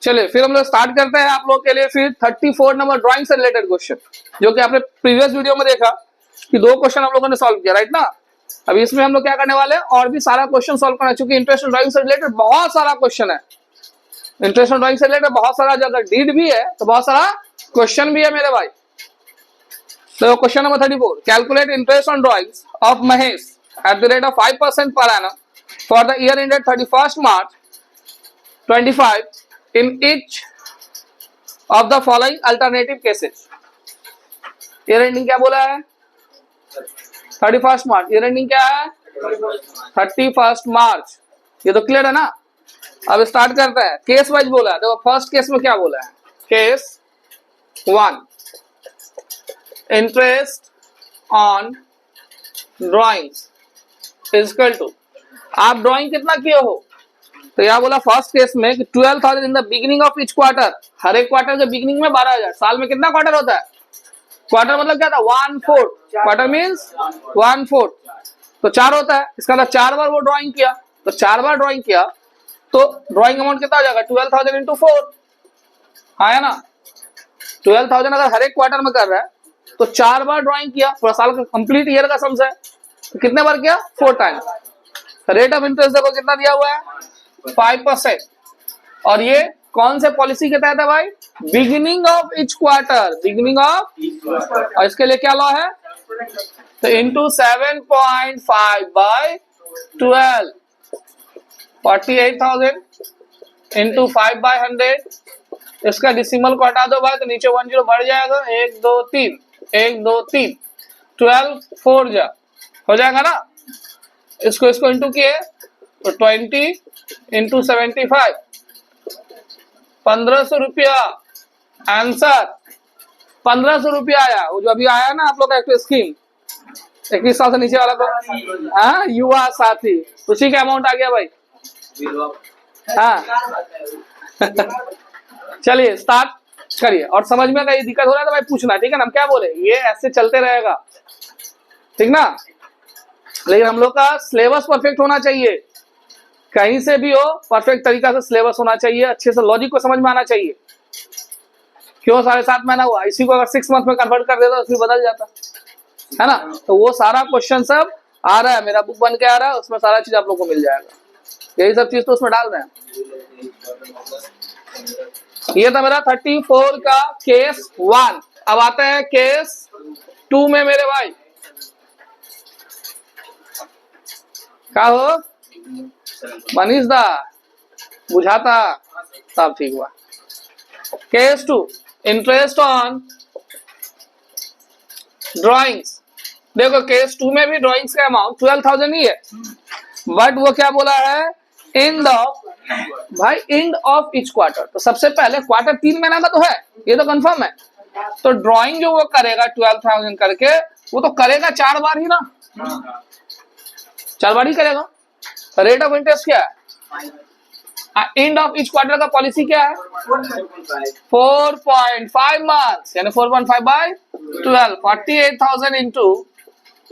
चलिए फिर हम लोग स्टार्ट करते हैं आप लोग के लिए फिर 34 नंबर ड्राइंग से रिलेटेड क्वेश्चन, जो कि आपने प्रीवियस वीडियो में देखा कि 2 क्वेश्चन हम लोगों ने सॉल्व किया, राइट ना। अब इसमें हम लोग क्या करने वाले हैं, और भी सारा क्वेश्चन सॉल्व करना है, क्योंकि इंटरेस्ट ड्राइंग से रिलेटेड बहुत सारा क्वेश्चन है। इंटरेस्ट ड्राइंग से रिलेटेड बहुत सारा, अगर डीड भी है तो बहुत सारा क्वेश्चन भी है मेरे भाई। तो question number 34, calculate interest on drawings of Mahesh at the rate of 5% per annum for the year ended 31st March 25 in each of the following alternative cases। year ending क्या बोला है, 31st मार्च। year ending क्या है, 31st मार्च। ये तो clear है ना। अब स्टार्ट करते हैं, केस वाइज बोला है। देखो फर्स्ट केस में क्या बोला है, case 1, interest on drawings equal to, आप ड्राइंग कितना किए हो, तो यह बोला फर्स्ट केस में कि 12,000 in the beginning of each quarter, हर एक क्वार्टर के बिगिनिंग में 12,000। साल में कितना क्वार्टर होता है, क्वार्टर मतलब क्या था, 1/4, क्वार्टर मीन्स 1/4, तो 4 होता है। इसका मतलब 4 बार वो ड्राइंग किया, तो 4 बार ड्राइंग किया तो ड्राइंग अमाउंट कितना हो जाएगा, 12,000 इंटू 4, हाँ ना। 12,000 अगर हर एक क्वार्टर में कर रहा है तो 4 बार ड्राइंग किया, पूरा साल का कंप्लीट ईयर का सम्स है, तो कितने बार किया, 4 टाइम्स। रेट ऑफ इंटरेस्ट देखो कितना दिया हुआ है, 5%। और ये कौन से पॉलिसी के तहत है भाई, beginning of each quarter, beginning of, और इसके लिए क्या लॉ है, तो इंटू 7.5 बाय 12, 48,000 इंटू 5 बाय 100। इसका डिसिमल को हटा दो भाई तो नीचे 10 बढ़ जाएगा, 1 2 3 1 2 3 12 4 जा हो जाएगा ना। इसको इंटू किए तो 20 इंटू 75, 1,500 रुपया आंसर। 1,500 रुपया आया, वो जो अभी आया ना आप लोग का स्कीम 21 साल से नीचे वाला, तो हाँ युवा साथी, उसी का अमाउंट आ गया भाई। हाँ चलिए स्टार्ट करिए, और समझ में कहीं दिक्कत हो रहा है तो भाई पूछना, ठीक है ना। हम क्या बोले, ये ऐसे चलते रहेगा, ठीक ना। लेकिन हम लोग का सिलेबस परफेक्ट होना चाहिए, कहीं से भी हो परफेक्ट तरीका से सिलेबस होना चाहिए, अच्छे से लॉजिक को समझ में आना चाहिए। क्यों 7.5 महीना हुआ, इसी को अगर 6 मंथ में कन्वर्ट कर देता तो फिर बदल जाता है ना। तो वो सारा क्वेश्चन सब आ रहा है, मेरा बुक बन के आ रहा है, उसमें सारा चीज आप लोग को मिल जाएगा। यही सब चीज तो उसमें डाल रहे हैं। ये था मेरा 34 का केस 1। अब आते हैं केस 2 में मेरे भाई। क्या हो मनीष दा, बुझाता सब ठीक हुआ। Case 2, interest on drawings. देखो केस 2 में भी ड्राइंग्स का अमाउंट 12,000 ही है, बट वो क्या बोला है, इन द भाई एंड ऑफ ईच क्वार्टर। तो सबसे पहले क्वार्टर 3 महीना का तो है, ये तो कंफर्म है। तो ड्राइंग जो वो करेगा 12,000 करके, वो तो करेगा 4 बार ही ना, 4 बार ही करेगा। रेट ऑफ इंटरेस्ट क्या है, एंड ऑफ ईच क्वार्टर का पॉलिसी क्या है, 4.5 मंथ्स, यानी 4.5 बाय 12, 48,000 इंटू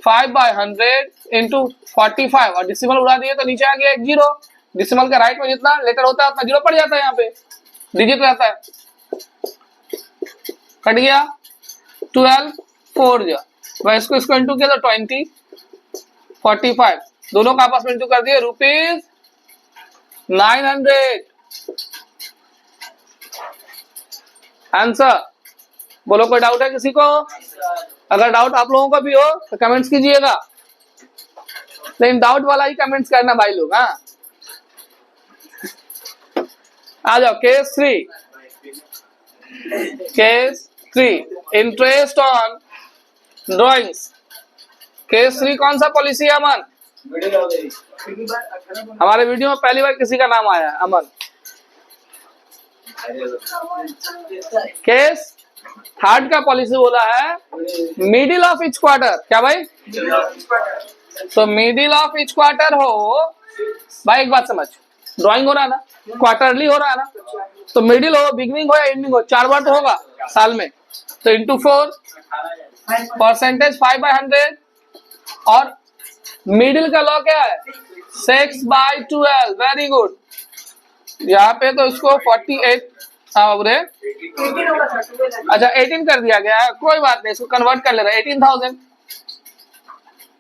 5 बाय 100 इंटू 45, और डिसिमल उड़ा दिए तो नीचे आ गया 1 0। डिसिमल के राइट में जितना लेटर होता है उतना 0 पड़ जाता है, यहाँ पे डिजिट रहता है, कट गया 12 4 जा भाई। इसको इंटू किया तो 20 45, दोनों का आपस में इंटू कर दिए, ₹900 आंसर। बोलो कोई डाउट है किसी को, अगर डाउट आप लोगों का भी हो तो कमेंट्स कीजिएगा, लेकिन डाउट वाला ही कमेंट्स करना भाई लोग। हाँ आ जाओ case 3, case 3 interest on drawings. Case 3 कौन सा पॉलिसी है अमन, हमारे वीडियो में पहली बार किसी का नाम आया है अमन। केस 3 का पॉलिसी बोला है मिडिल ऑफ ईच क्वार्टर। क्या भाई, तो मिडिल ऑफ ईच क्वार्टर हो भाई, एक बात समझ, ड्राइंग हो रहा है ना, क्वार्टरली हो रहा है ना, तो मिडिल हो, बिगिनिंग हो या एंडिंग हो, 4 बार तो होगा साल में, तो इंटू 4, परसेंटेज 5 बाय 100, और मिडिल का लॉ क्या है, 6 बाय 12, वेरी गुड, यहाँ पे तो इसको 48 बुरे अच्छा 18 कर दिया गया है, कोई बात नहीं, इसको कन्वर्ट कर ले रहा है 18,000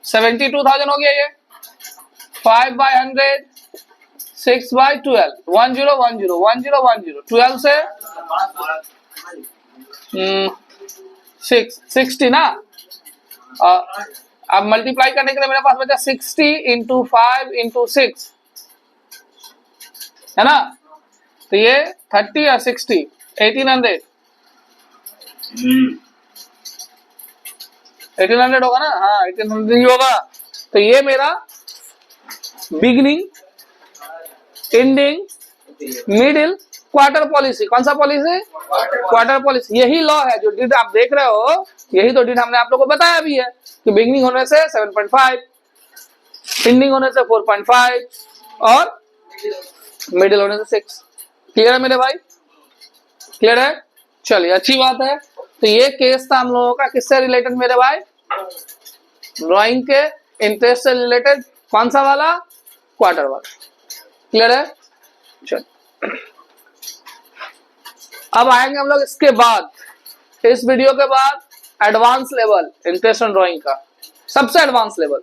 72,000 हो गया ये 5/100 6/12 1010 12 से 60 ना। अब मल्टीप्लाई करने के लिए मेरे पास बचा 60 इंटू 5 इंटू 6 है ना, तो ये 30 या 60 1800 1800 होगा ना, हाँ 1800 ही होगा। तो ये मेरा beginning, ending, middle, quarter policy. कौन सा पॉलिसी? Quarter policy. यही लॉ है जो डिड आप देख रहे हो, यही तो डिड हमने आप लोगों को बताया भी है कि बिगिनिंग होने से 7.5, एंडिंग होने से 4.5 और मिडिल होने से 6। क्लियर है मेरे भाई? क्लियर है? चलिए अच्छी बात है। तो ये केस था हम लोगों का किससे रिलेटेड मेरे भाई? ड्राइंग के इंटरेस्ट से रिलेटेड। कौन सा वाला? क्वार्टर वाला। क्लियर है? चल अब आएंगे हम लोग इसके बाद, इस वीडियो के बाद advance level interest on drawing का, सबसे एडवांस लेवल।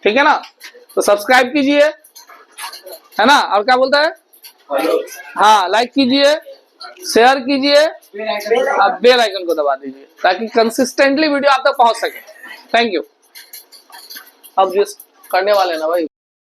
ठीक है ना? तो सब्सक्राइब कीजिए, है ना, और क्या बोलता है, हाँ लाइक कीजिए, शेयर कीजिए, अब बेल आइकन को दबा दीजिए ताकि कंसिस्टेंटली वीडियो आप तक पहुंच सके। Thank you. अब जिस करने वाले ना भाई